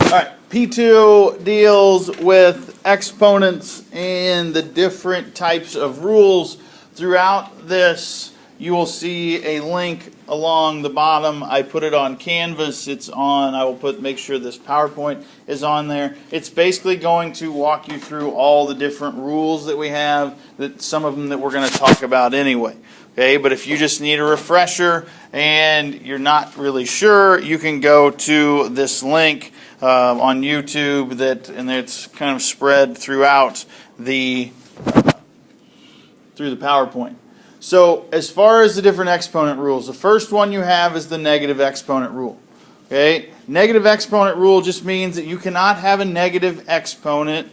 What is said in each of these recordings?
All right, P2 deals with exponents and the different types of rules. Throughout this, you will see a link along the bottom. I put it on Canvas. It's on, I will make sure this PowerPoint is on there. It's basically going to walk you through all the different rules that we have, some of them that we're going to talk about anyway. Okay, but if you just need a refresher and you're not really sure, you can go to this link on YouTube and it's kind of spread throughout the PowerPoint. So as far as the different exponent rules, the first one you have is the negative exponent rule. Okay, negative exponent rule just means that you cannot have a negative exponent.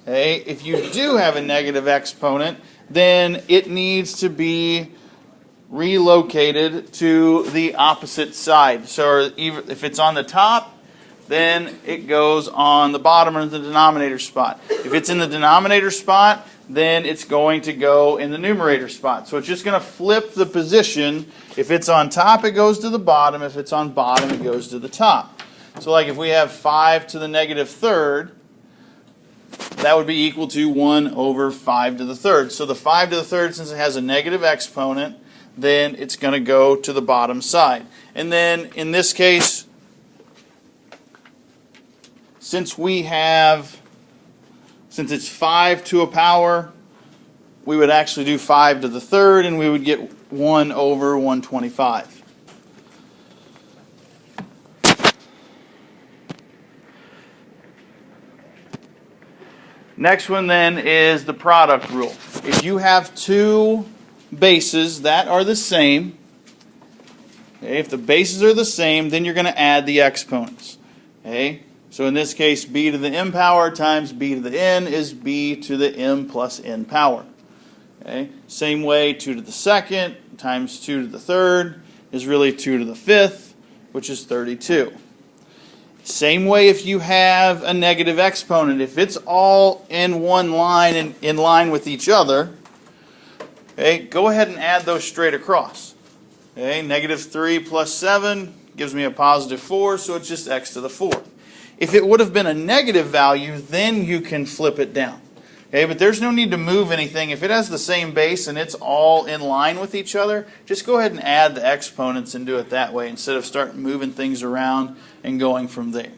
Okay, if you do have a negative exponent, then it needs to be relocated to the opposite side. So even if it's on the top, then it goes on the bottom or the denominator spot. If it's in the denominator spot, then it's going to go in the numerator spot. So it's just going to flip the position. If it's on top, it goes to the bottom. If it's on bottom, it goes to the top. So like if we have 5 to the negative third, that would be equal to 1 over 5 to the third. So the 5 to the third, since it has a negative exponent, then it's going to go to the bottom side. And then in this case, since it's 5 to a power, we would actually do 5 to the third, and we would get 1 over 125. Next one then is the product rule. If you have two bases that are the same, okay, if the bases are the same, then you're going to add the exponents. Okay? So in this case, b to the m power times b to the n is b to the m plus n power. Okay? Same way, 2 to the second times 2 to the third is really 2 to the fifth, which is 32. Same way if you have a negative exponent. If it's all in one line and in line with each other, okay, go ahead and add those straight across. Okay, negative 3 plus 7 gives me a positive 4, so it's just x to the fourth. If it would have been a negative value, then you can flip it down. Okay, but there's no need to move anything. If it has the same base and it's all in line with each other, just go ahead and add the exponents and do it that way instead of start moving things around and going from there.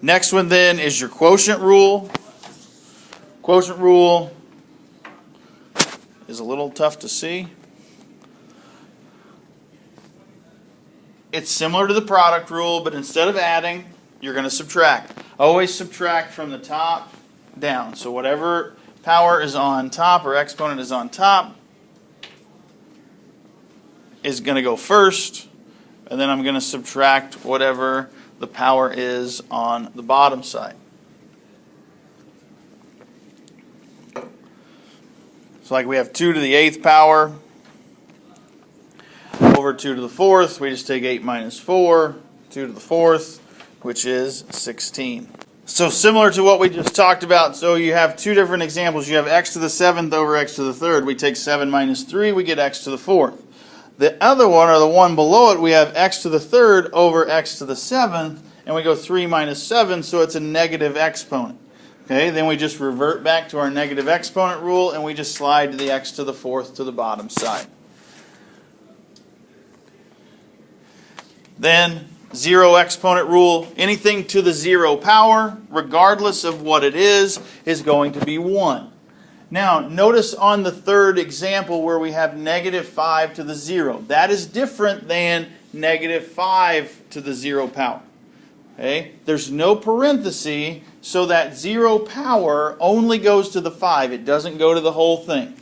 Next one then is your quotient rule. Quotient rule is a little tough to see. It's similar to the product rule, but instead of adding, you're going to subtract. Always subtract from the top down. So whatever power is on top or exponent is on top is going to go first, and then I'm going to subtract whatever the power is on the bottom side. So like we have 2 to the 8th power over 2 to the 4th. We just take 8 minus 4, 2 to the 4th, which is 16. So similar to what we just talked about, so you have two different examples. You have x to the 7th over x to the 3rd. We take 7 minus 3, we get x to the 4th. The other one, or the one below it, we have x to the 3rd over x to the 7th, and we go 3 minus 7, so it's a negative exponent. Okay, then we just revert back to our negative exponent rule, and we just slide the x to the 4th to the bottom side. Then, zero exponent rule. Anything to the 0 power, regardless of what it is going to be 1. Now, notice on the third example where we have negative 5 to the 0. That is different than negative 5 to the 0 power. Okay? There's no parenthesis, so that 0 power only goes to the 5. It doesn't go to the whole thing.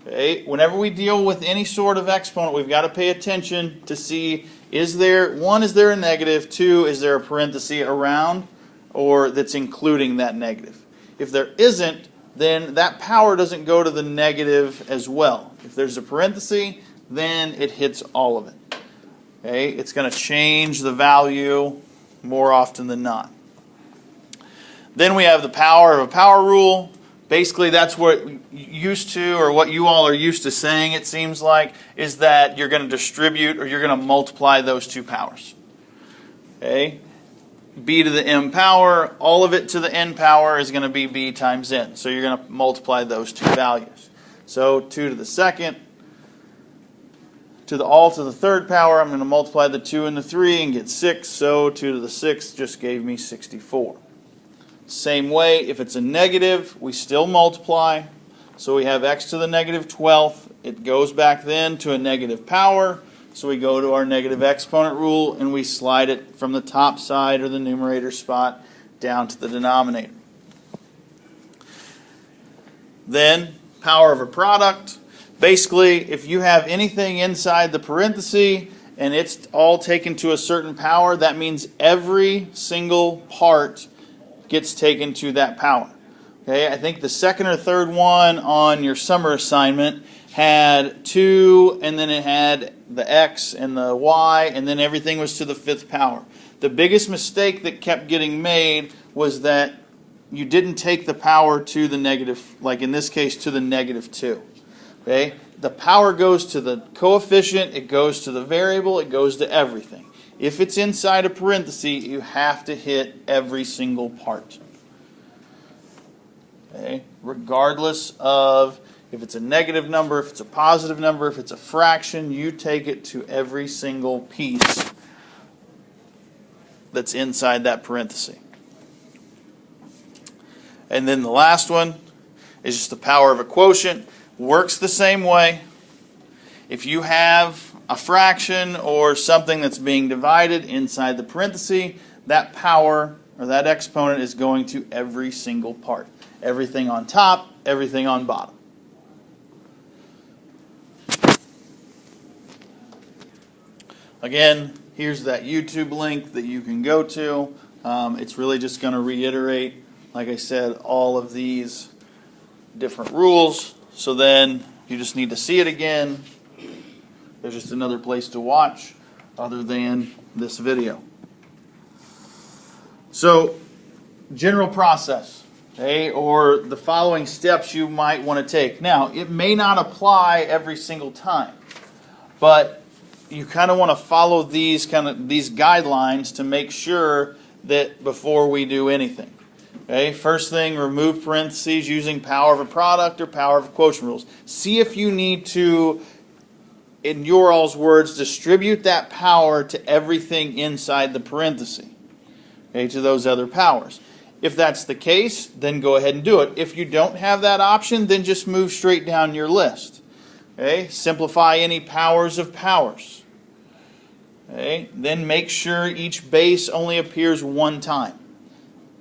Okay? Whenever we deal with any sort of exponent, we've got to pay attention to see, is there a negative? 2, is there a parenthesis around or that's including that negative? If there isn't, then that power doesn't go to the negative as well. If there's a parenthesis, then it hits all of it. Okay? It's going to change the value more often than not. Then we have the power of a power rule. Basically, that's what used to, or what you all are used to saying, it seems like, is that you're going to distribute or you're going to multiply those two powers. Okay, b to the m power, all of it to the n power is going to be b times n. So you're going to multiply those two values. So 2 to the second, to the all to the third power, I'm going to multiply the 2 and the 3 and get 6. So 2 to the 6th just gave me 64. Same way, if it's a negative, we still multiply. So we have x to the negative 12th. It goes back then to a negative power. So we go to our negative exponent rule and we slide it from the top side or the numerator spot down to the denominator. Then, power of a product. Basically, if you have anything inside the parenthesis and it's all taken to a certain power, that means every single part gets taken to that power. Okay, I think the second or third one on your summer assignment had 2, and then it had the x and the y, and then everything was to the 5th power. The biggest mistake that kept getting made was that you didn't take the power to the negative, like in this case, to the negative 2. Okay, the power goes to the coefficient, it goes to the variable, it goes to everything. If it's inside a parenthesis, you have to hit every single part. Okay, regardless of if it's a negative number, if it's a positive number, if it's a fraction, you take it to every single piece that's inside that parenthesis. And then the last one is just the power of a quotient. Works the same way. If you have a fraction or something that's being divided inside the parenthesis, that power or that exponent is going to every single part. Everything on top, everything on bottom. Again, here's that YouTube link that you can go to. It's really just going to reiterate, like I said, all of these different rules. So then you just need to see it again. There's just another place to watch other than this video. So, general process, okay, or the following steps you might want to take. Now, it may not apply every single time, but you kind of want to follow these guidelines to make sure that before we do anything. Okay, first thing, remove parentheses using power of a product or power of a quotient rules. See if you need to, in your all's words, distribute that power to everything inside the parenthesis. Okay, to those other powers. If that's the case, then go ahead and do it. If you don't have that option, then just move straight down your list. Okay, simplify any powers of powers. Okay, then make sure each base only appears one time.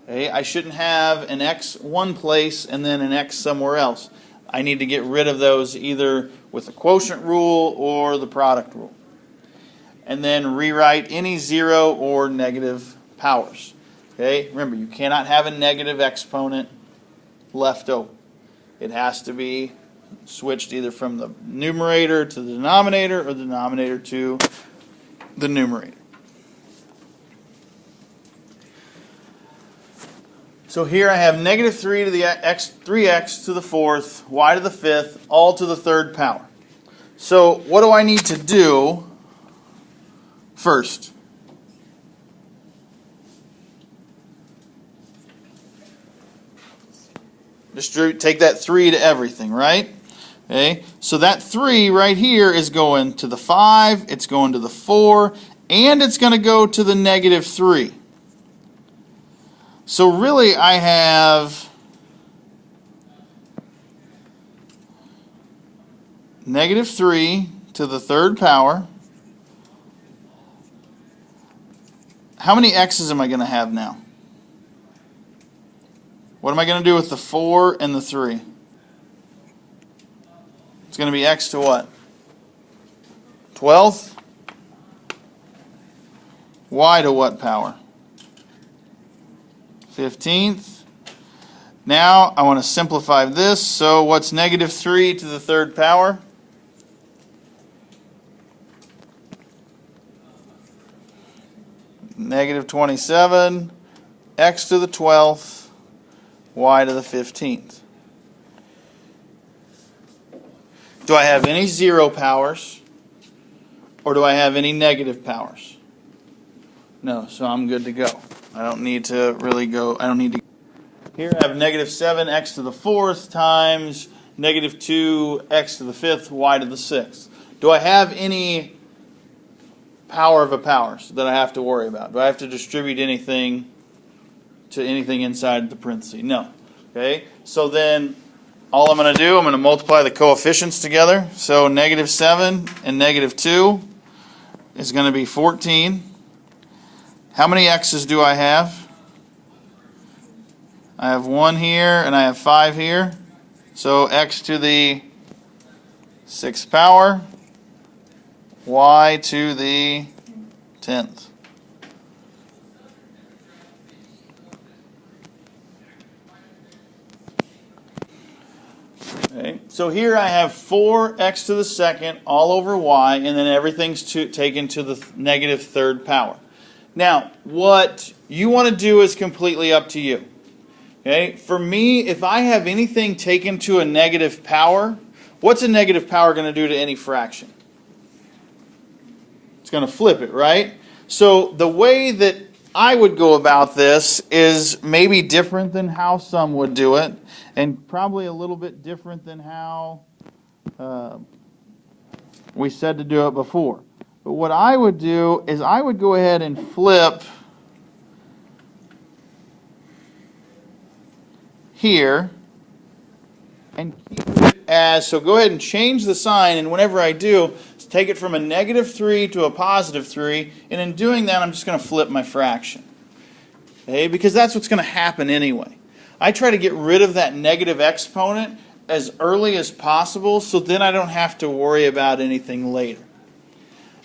Okay, I shouldn't have an x one place and then an x somewhere else. I need to get rid of those either with the quotient rule or the product rule. And then rewrite any 0 or negative powers. Okay, remember, you cannot have a negative exponent left over. It has to be switched either from the numerator to the denominator or the denominator to the numerator. So here I have negative 3 to the x, 3x to the 4th, y to the 5th, all to the 3rd power. So what do I need to do first? Take that 3 to everything, right? Okay, so that 3 right here is going to the 5, it's going to the 4, and it's going to go to the negative 3. So really I have negative 3 to the 3rd power. How many x's am I going to have now? What am I going to do with the 4 and the 3? It's going to be x to what? 12th? Y to what power? 15th. Now I want to simplify this. So what's negative 3 to the 3rd power? Negative 27. X to the 12th. Y to the 15th. Do I have any 0 powers? Or do I have any negative powers? No, so I'm good to go. I don't need to really go. I don't need to. Here I have negative 7x to the 4th times negative 2x to the 5th y to the 6th. Do I have any power of a powers that I have to worry about? Do I have to distribute anything to anything inside the parenthesis? No. Okay, so then all I'm going to do, I'm going to multiply the coefficients together. So negative 7 and negative 2 is going to be 14. How many x's do I have? I have 1 here and I have 5 here. So x to the 6th power, y to the 10th. Okay. So here I have 4x to the 2nd all over y, and then everything's taken to the negative 3rd power. Now, what you want to do is completely up to you. Okay? For me, if I have anything taken to a negative power, what's a negative power going to do to any fraction? It's going to flip it, right? So the way that I would go about this is maybe different than how some would do it, and probably a little bit different than how we said to do it before. But what I would do is I would go ahead and flip here and keep it as, so go ahead and change the sign, and whenever I do, take it from a negative 3 to a positive 3, and in doing that I'm just going to flip my fraction. Okay, because that's what's going to happen anyway. I try to get rid of that negative exponent as early as possible so then I don't have to worry about anything later.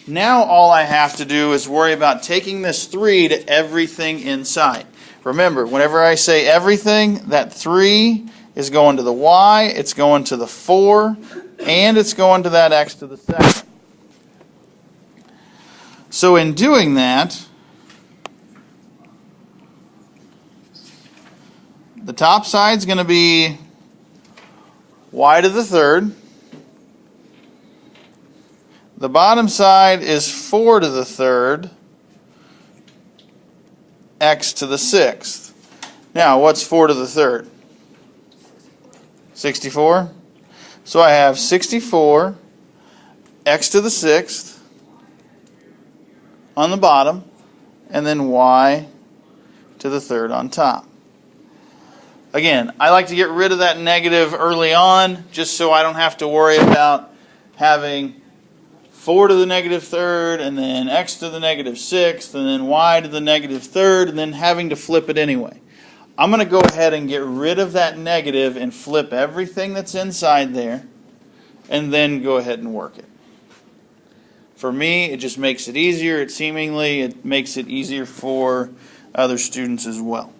Now all I have to do is worry about taking this 3 to everything inside. Remember, whenever I say everything, that 3 is going to the y, it's going to the 4, and it's going to that x to the 2nd. So in doing that, the top side is going to be y to the 3rd. The bottom side is 4 to the 3rd, x to the 6th. Now, what's 4 to the 3rd? 64. So I have 64, x to the 6th on the bottom, and then y to the 3rd on top. Again, I like to get rid of that negative early on, just so I don't have to worry about having 4 to the negative 3rd, and then x to the negative 6th, and then y to the negative 3rd, and then having to flip it anyway. I'm going to go ahead and get rid of that negative and flip everything that's inside there, and then go ahead and work it. For me, it just makes it easier. It makes it easier for other students as well.